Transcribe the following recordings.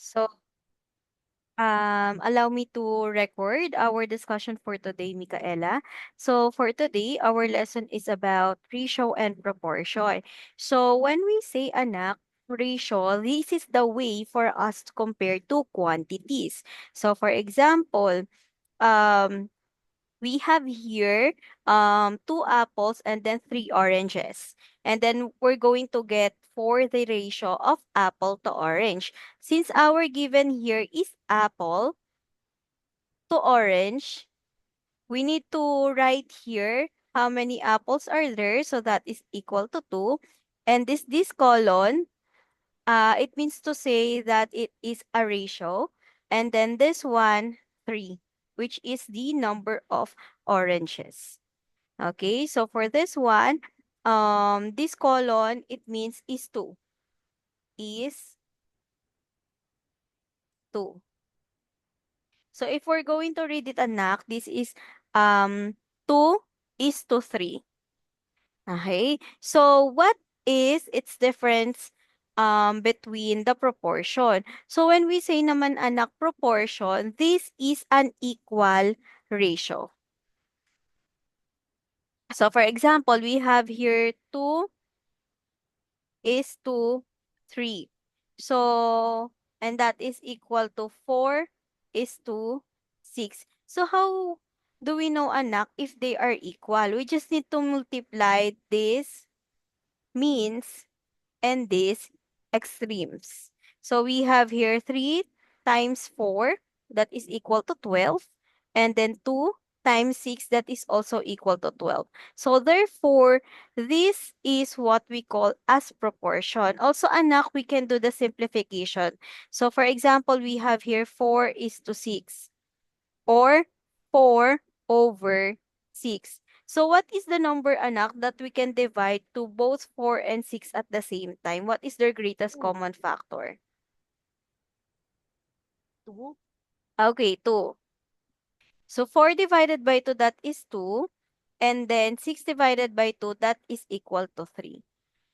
So, allow me to record our discussion for today, Micaela. So, for today, our lesson is about ratio and proportion. So, when we say anak, ratio, this is the way for us to compare two quantities. So, for example, um, we have here two apples and then three oranges. And then we're going to get for the ratio of apple to orange. Since our given here is apple to orange, we need to write here how many apples are there. So that is equal to 2. And this column, it means to say that it is a ratio. And then this one, 3, which is the number of oranges. Okay, so for this one, this colon, it means is 2. Is 2. So if we're going to read it anak, this is 2 is to 3. Okay, so what is its difference between the proportion? So when we say naman anak proportion, this is an equal ratio. So for example, we have here 2 is to 3. So, and that is equal to 4 is to 6. So, how do we know, anak, if they are equal? We just need to multiply this means and these extremes. So we have here 3 times 4, that is equal to 12. And then 2 times 6, that is also equal to 12. So therefore, this is what we call as proportion. Also, anak, we can do the simplification. So for example, we have here 4 is to 6 or 4 over 6. So what is the number, anak, that we can divide to both 4 and 6 at the same time? What is their greatest common factor? 2. Okay, 2. So 4 divided by 2, that is 2. And then 6 divided by 2, that is equal to 3.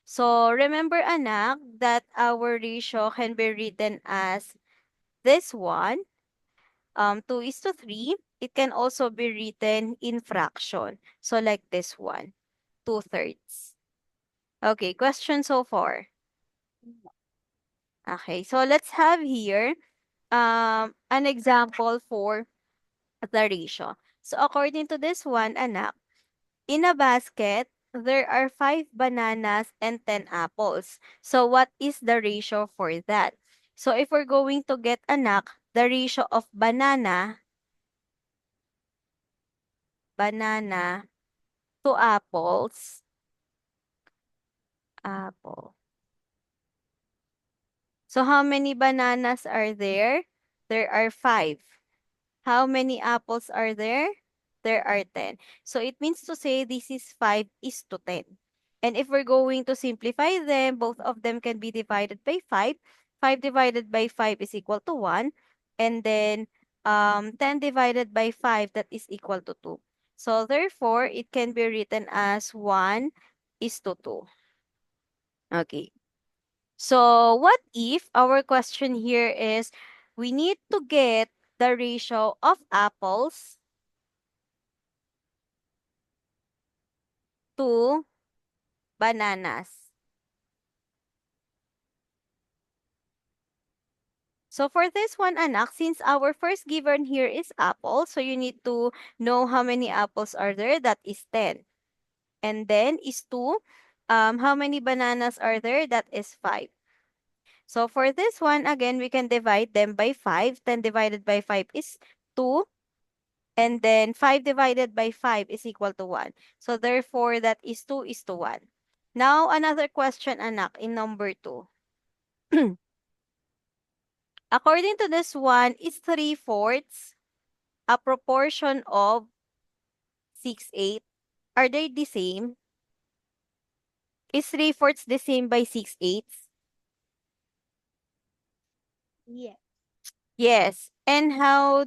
So remember, anak, that our ratio can be written as this one, 2 is to 3. It can also be written in fraction. So like this one, 2/3. Okay, question so far. Okay, so let's have here an example for the ratio. So according to this one, anak, in a basket, there are 5 bananas and 10 apples. So what is the ratio for that? So if we're going to get, anak, the ratio of banana to apples, apple. So how many bananas are there? There are 5. How many apples are there? There are 10. So it means to say this is 5 is to 10. And if we're going to simplify them, both of them can be divided by 5. 5 divided by 5 is equal to 1. And then 10 divided by 5, that is equal to 2. So therefore, it can be written as 1 is to 2. Okay. So what if our question here is we need to get the ratio of apples to bananas. So for this one, anak, since our first given here is apple, so you need to know how many apples are there. That is 10. And then is 2. How many bananas are there? That is 5. So for this one, again, we can divide them by 5. 10 divided by 5 is 2. And then 5 divided by 5 is equal to 1. So therefore, that is 2 is to 1. Now, another question, anak, in number 2. According to this one, is 3/4 a proportion of 6/8? Are they the same? Is 3/4 the same by 6/8? Yes. Yes. And how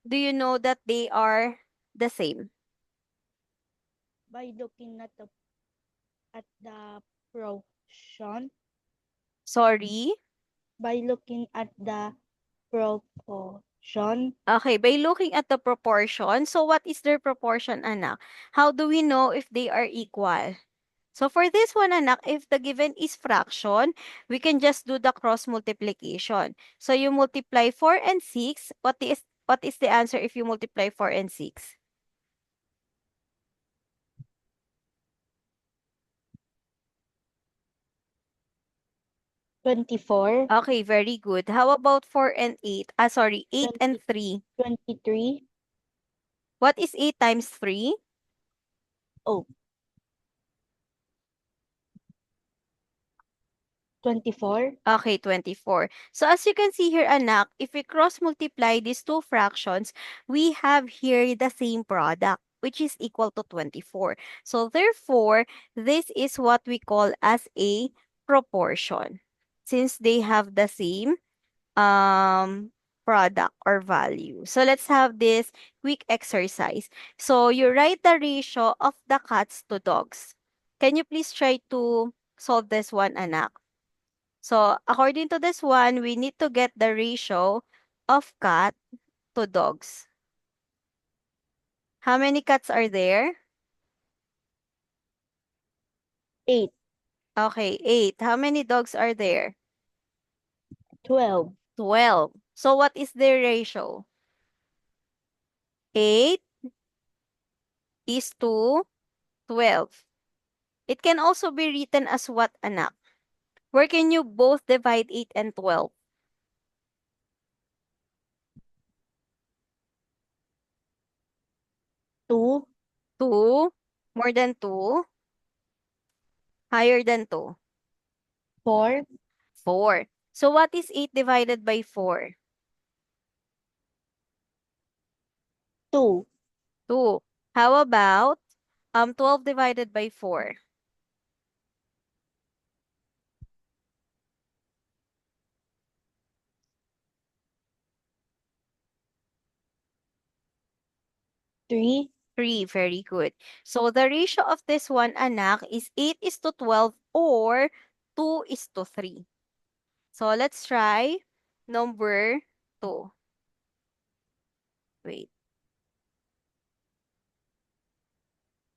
do you know that they are the same? By looking at the portion, Sorry? By looking at the proportion. Okay, by looking at the proportion, so what is their proportion, anak? How do we know if they are equal? So for this one, anak, if the given is fraction, we can just do the cross multiplication. So you multiply 4 and 6. What is the answer if you multiply 4 and 6? 24, Okay, very good. How about 4 and 8? Sorry, 8 and 20, 3. 23. What is 8 times 3? Oh, 24. Okay, 24. So as you can see here, anak, if we cross multiply these two fractions, we have here the same product, which is equal to 24. So therefore, this is what we call as a proportion, since they have the same um product or value. So let's have this quick exercise. So you write the ratio of the cats to dogs. Can you please try to solve this one, anak? So according to this one, we need to get the ratio of cat to dogs. How many cats are there? 8, Okay, 8. How many dogs are there? 12, 12. So what is their ratio? 8 is to 12. It can also be written as what, anak? Where can you both divide 8 and 12? 2, 2? More than 2? Higher than 2? 4, 4. So what is 8 divided by 4? 2, 2. How about 12 divided by 4? 3, 3. Very good. So the ratio of this one, anak, is 8 is to 12 or 2 is to 3. So let's try number 2. Wait.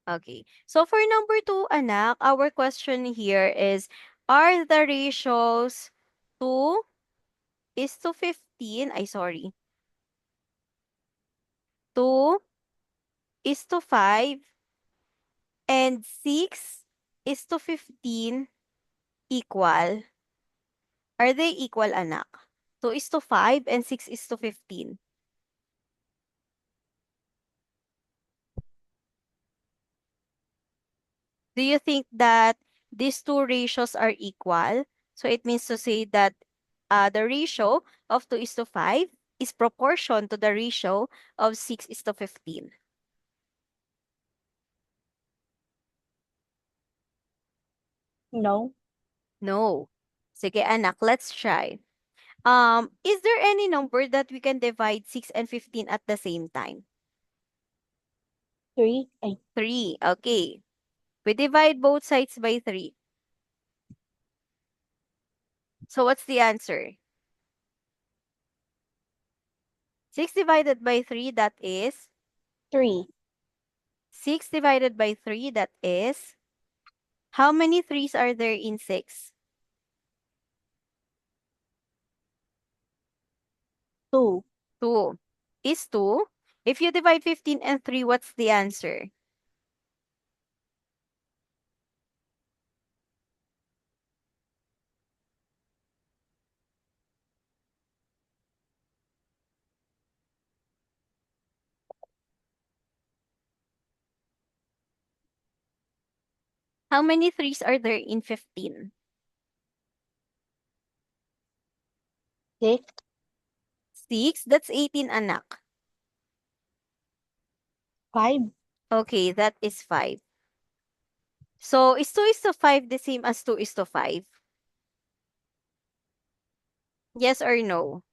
Okay. So for number 2, anak, our question here is, are the ratios 2 is to 15? Ay, sorry. 2 is to 5 and 6 is to 15 equal? Are they equal, anak? 2 is to 5 and 6 is to 15. Do you think that these two ratios are equal? So it means to say that the ratio of 2 is to 5 is proportion to the ratio of 6 is to 15. no, No. Sige, anak, let's try. Is there any number that we can divide 6 and 15 at the same time? 3, ay, 3. Okay. We divide both sides by 3. So what's the answer? 6 divided by 3, that is 3, 6 divided by 3, that is how many threes are there in 6? 2, 2. Is 2. If you divide 15 and 3, what's the answer? How many threes are there in 15? 6, 6. That's 18, anak. 5, Okay, that is 5. So, is 2 is to 5 the same as 2 is to 5? Yes or no?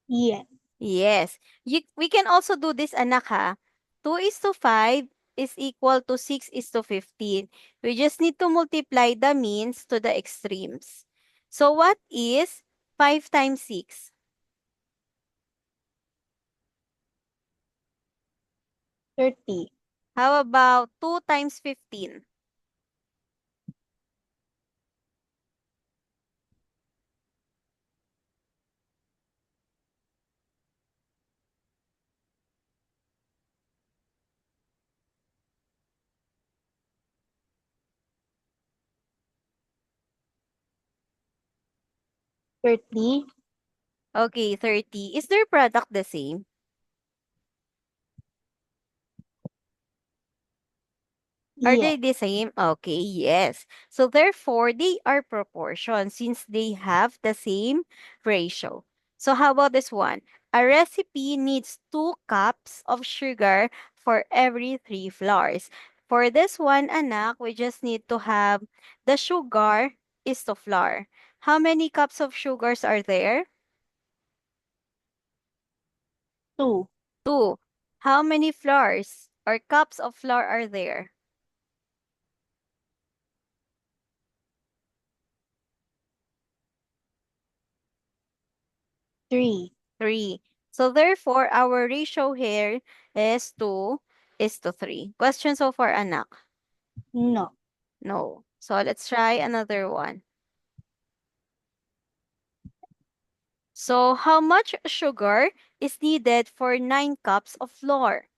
yeah, Yes. We can also do this, anak, ha? 2 is to 5 is equal to 6 is to 15. We just need to multiply the means to the extremes. So, what is 5 times 6? 30. How about 2 times 15? 30. Okay, 30. Is their product the same? Are they Yes. the same? Okay, yes. So therefore, they are proportion since they have the same ratio. So how about this one? A recipe needs 2 cups of sugar for every 3 flours. For this one, anak, we just need to have the sugar is to flour. How many cups of sugars are there? 2. 2. How many flours or cups of flour are there? 3. 3. So therefore, our ratio here is 2 is to 3. Question so far, anak? No. No. So let's try another one. So how much sugar is needed for 9 cups of flour?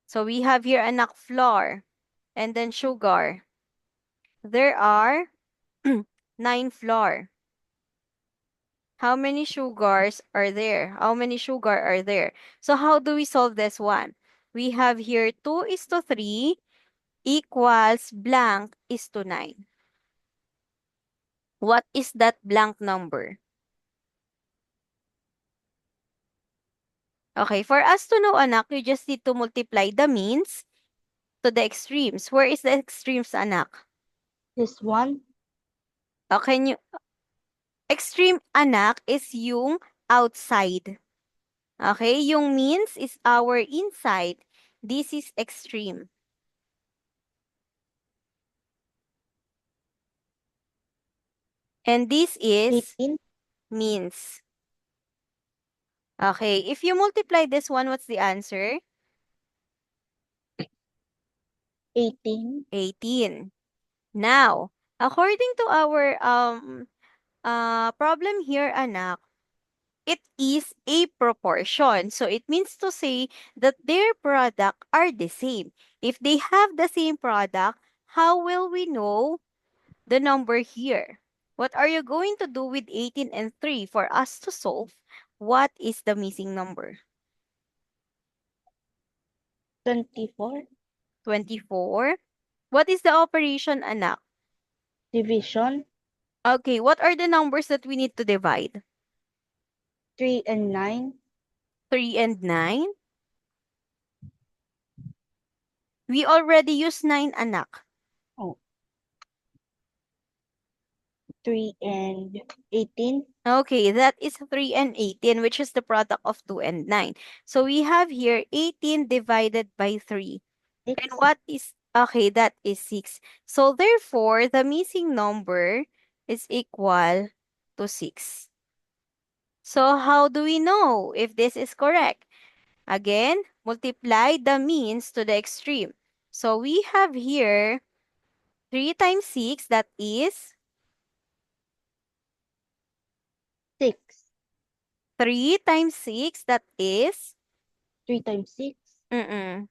So we have here anak flour and then sugar. There are 9 flour. How many sugars are there? How many sugar are there? So how do we solve this one? We have here 2 is to 3 equals blank is to 9. What is that blank number? Okay, for us to know, anak, you just need to multiply the means to the extremes. Where is the extremes, anak? This one. Can you, extreme, anak, is yung outside. Okay, yung means is our inside. This is extreme. And this is 18. means. Okay, if you multiply this one, what's the answer? 18. 18. Now, according to our problem here, anak, it is a proportion. So it means to say that their product are the same. If they have the same product, how will we know the number here? What are you going to do with 18 and 3 for us to solve what is the missing number? 24. 24. What is the operation, anak? Division. Okay, what are the numbers that we need to divide? 3 and 9. 3 and 9? We already used 9, anak. Oh. 3 and 18. Okay, that is 3 and 18, which is the product of 2 and 9. So we have here 18 divided by 3. And 6. what is, okay, that is 6. So therefore, the missing number is equal to 6. So how do we know if this is correct? Again, multiply the means to the extreme. So we have here 3 times 6, that is 6. 3 times 6, that is 3 times 6. mm-mm.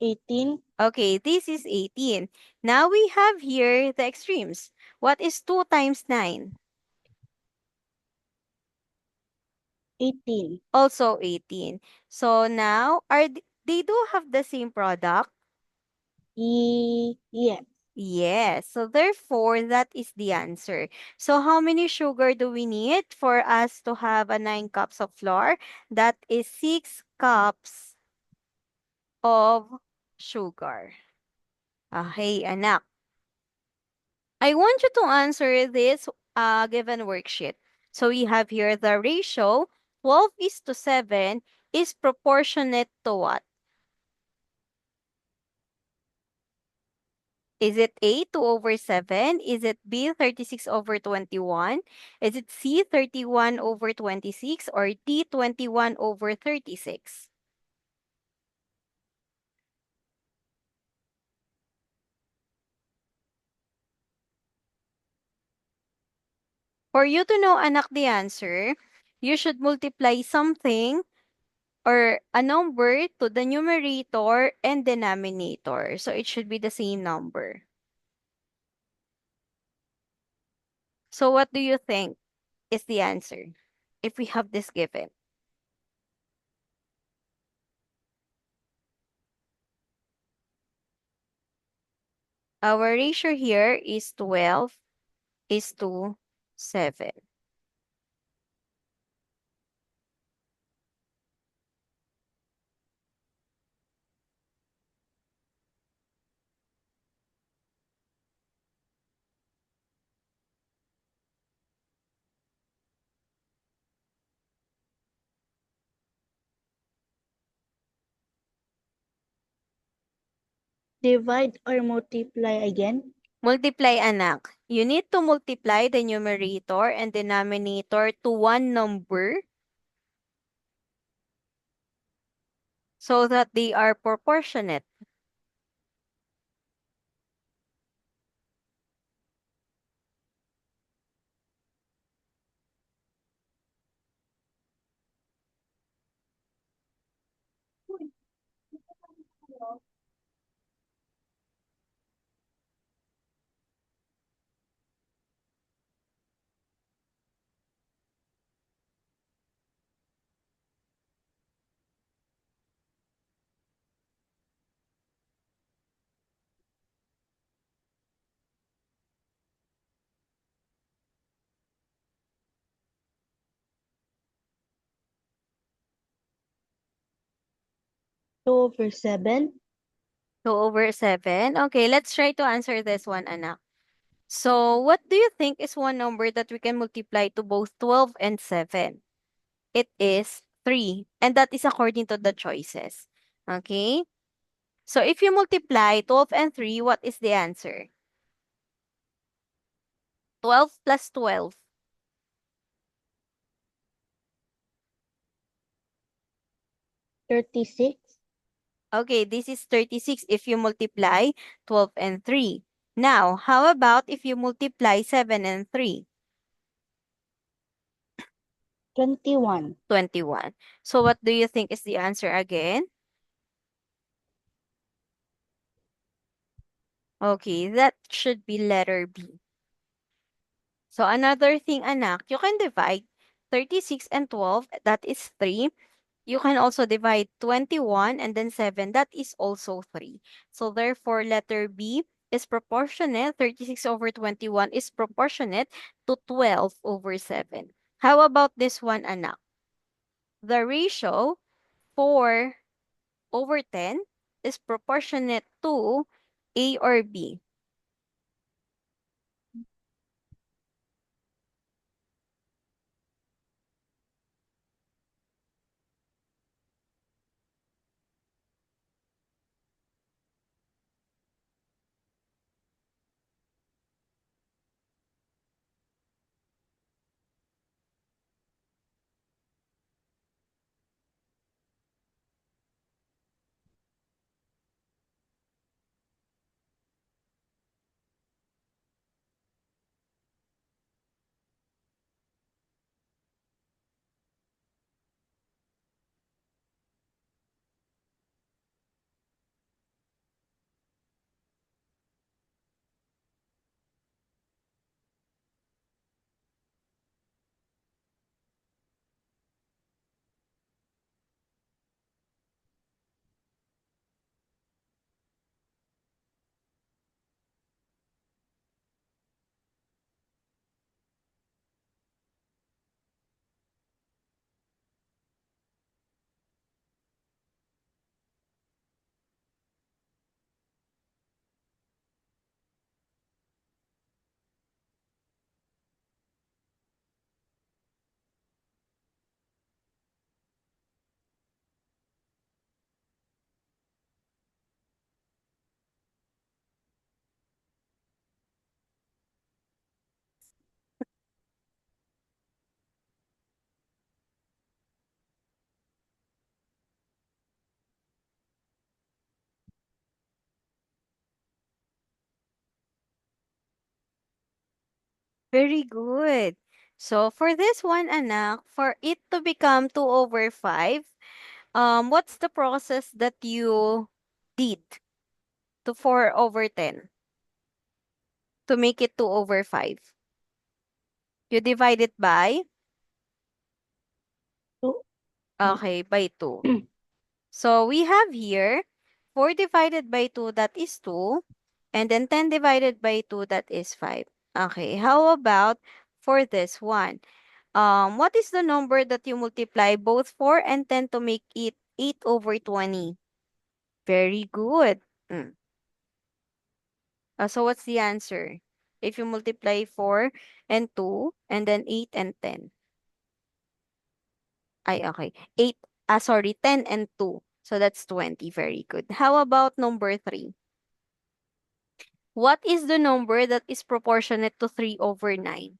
18. Okay, this is 18. Now we have here the extremes. What is 2 times 9? 18. Also 18. So now, they do have the same product? Yes. Yes. So therefore, that is the answer. So how many sugar do we need for us to have a 9 cups of flour? That is 6 cups of sugar. Okay, anak. I want you to answer this given worksheet. So we have here the ratio 12 is to 7 is proportionate to what? Is it A, 2 over 7? Is it B, 36 over 21? Is it C, 31 over 26? Or D, 21 over 36? For you to know, anak, the answer, you should multiply something or a number to the numerator and denominator. So it should be the same number. So what do you think is the answer if we have this given? Our ratio here is 12 is to 7. Divide or multiply again? Multiply, anak. You need to multiply the numerator and denominator to one number so that they are proportionate. Two over 7. 2 over 7. Okay, let's try to answer this one, anak. So, what do you think is one number that we can multiply to both 12 and 7? It is 3. And that is according to the choices. Okay? So, if you multiply 12 and 3, what is the answer? 12 plus 12. 36. Okay, this is 36 if you multiply 12 and 3. Now, how about if you multiply 7 and 3? 21. 21. So, what do you think is the answer again? Okay, that should be letter B. So another thing, anak, you can divide 36 and 12, that is 3. You can also divide 21 and then 7, that is also 3. So therefore, letter B is proportionate. 36 over 21 is proportionate to 12 over 7. How about this one, anak? The ratio 4 over 10 is proportionate to A or B. Very good. So for this one, anak, for it to become 2 over 5, what's the process that you did to 4 over 10 to make it 2 over 5? You divide it by, 2. okay, by 2. So we have here 4 divided by 2, that is 2. And then 10 divided by 2, that is 5. Okay, how about for this one? What is the number that you multiply both 4 and 10 to make it 8 over 20? Very good. Mm. So what's the answer? If you multiply 4 and 2 and then 8 and 10. Ay, okay. 8, sorry, 10 and 2. So that's 20. Very good. How about number 3? What is the number that is proportionate to 3 over 9?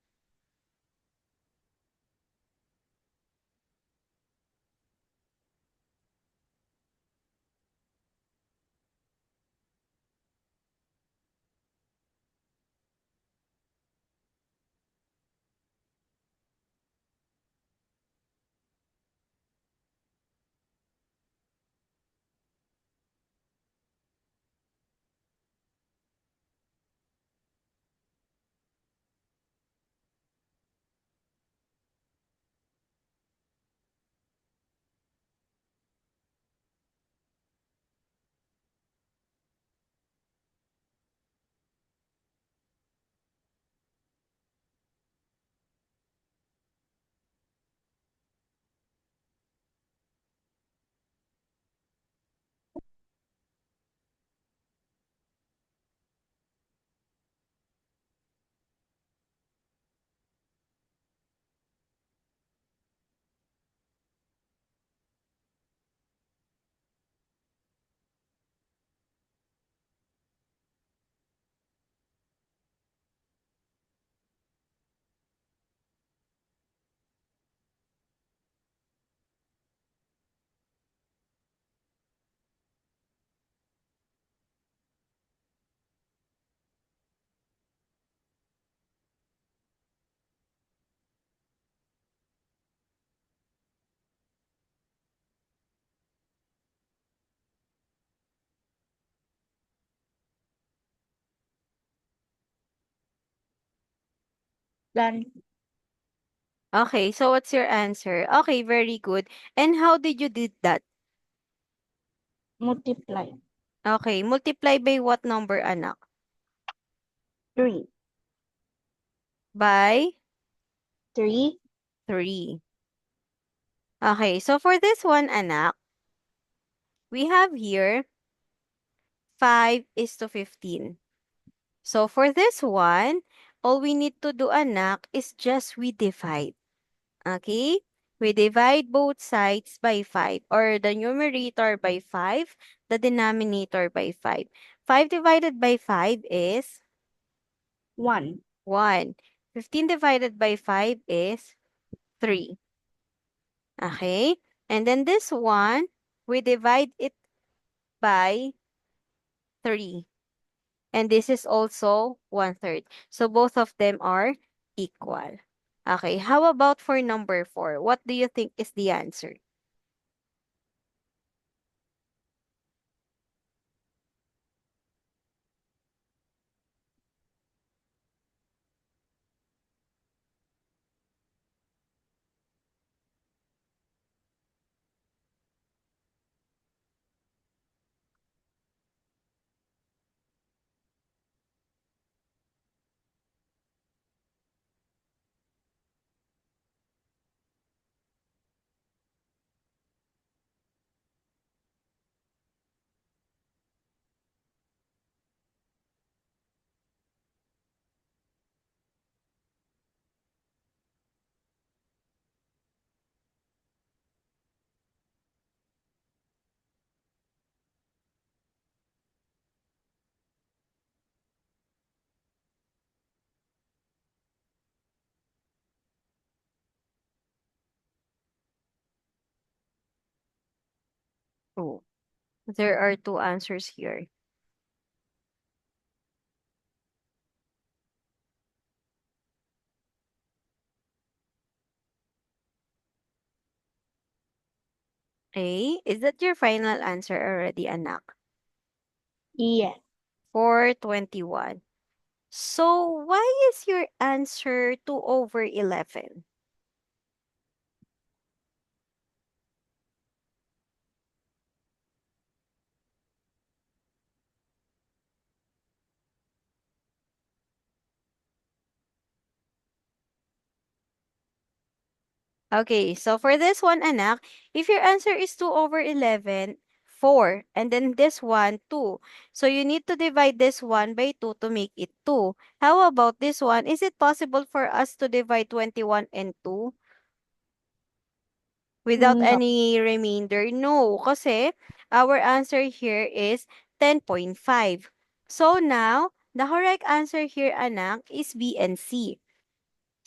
Done. Okay, so what's your answer? Okay, very good. And how did you did that? Multiply. Okay, multiply by what number, anak? 3. By 3. 3. Okay, so for this one, anak, we have here 5 is to 15. So for this one, all we need to do, anak, is just we divide. Okay? We divide both sides by 5, or the numerator by 5, the denominator by 5. 5 divided by 5 is 1. 1. 15 divided by 5 is 3. Okay? And then this one, we divide it by 3. And this is also 1/3. So both of them are equal. Okay, how about for number 4? What do you think is the answer? Oh, there are two answers here. A. Is that your final answer already, anak? Yes. 421. So why is your answer 2/11? Okay, so for this one, anak, if your answer is 2/11, 4, and then this one, 2. So you need to divide this one by 2 to make it 2. How about this one? Is it possible for us to divide 21 and 2 without No. any remainder? No, kasi our answer here is 10.5. So now, the correct answer here, anak, is B and C.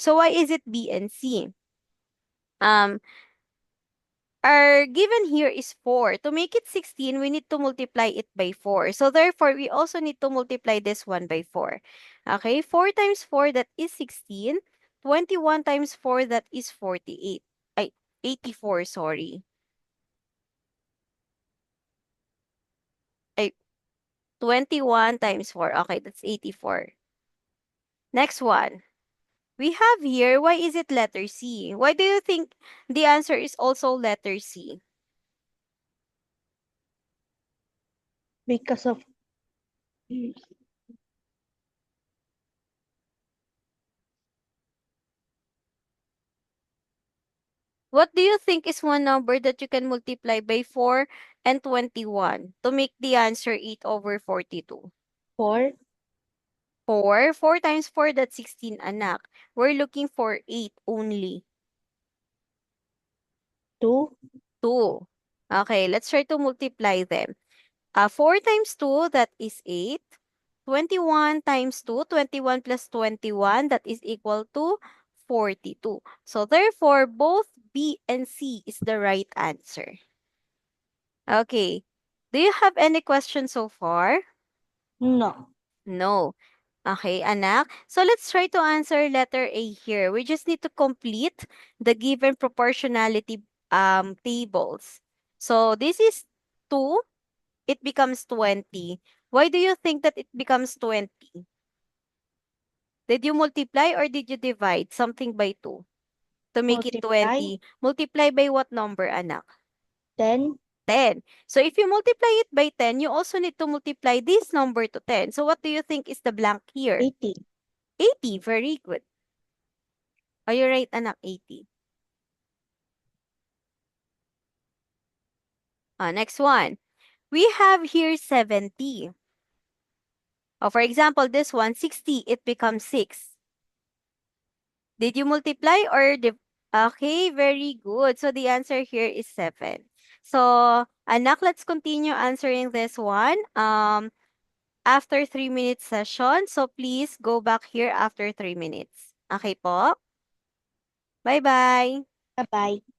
So why is it B and C? Um, Our given here is 4. To make it 16, we need to multiply it by 4. So therefore, we also need to multiply this one by 4. Okay, 4 times 4, that is 16. 21 times 4, that is 48. Ay, 84, sorry. Ay, 21 times 4. Okay, that's 84. Next one. We have here, why is it letter C? Why do you think the answer is also letter C? Because of What do you think is one number that you can multiply by 4 and 21 to make the answer 8/42? 4, 4. 4 times 4, that's 16, anak. We're looking for 8 only. 2, 2. Okay, let's try to multiply them. 4 times 2, that is 8. 21 times 2, 21 plus 21, that is equal to 42. So therefore, both B and C is the right answer. Okay. Do you have any questions so far? no. No. Okay, anak. So let's try to answer letter A here. We just need to complete the given proportionality tables. So this is 2, it becomes 20. Why do you think that it becomes 20? Did you multiply or did you divide something by 2 to make it Multiply 20? Multiply by what number, anak? 10, 10. So if you multiply it by 10, you also need to multiply this number to 10. So what do you think is the blank here? 80. 80. Very good. Are you right, anak? 80. Next one. We have here 70. For example, this one, 60, it becomes 6. Did you multiply or Okay, very good. So the answer here is 7. So, anak, let's continue answering this one. After 3 minutes session. So please go back here after 3 minutes. Okay po? Bye-bye. Bye-bye.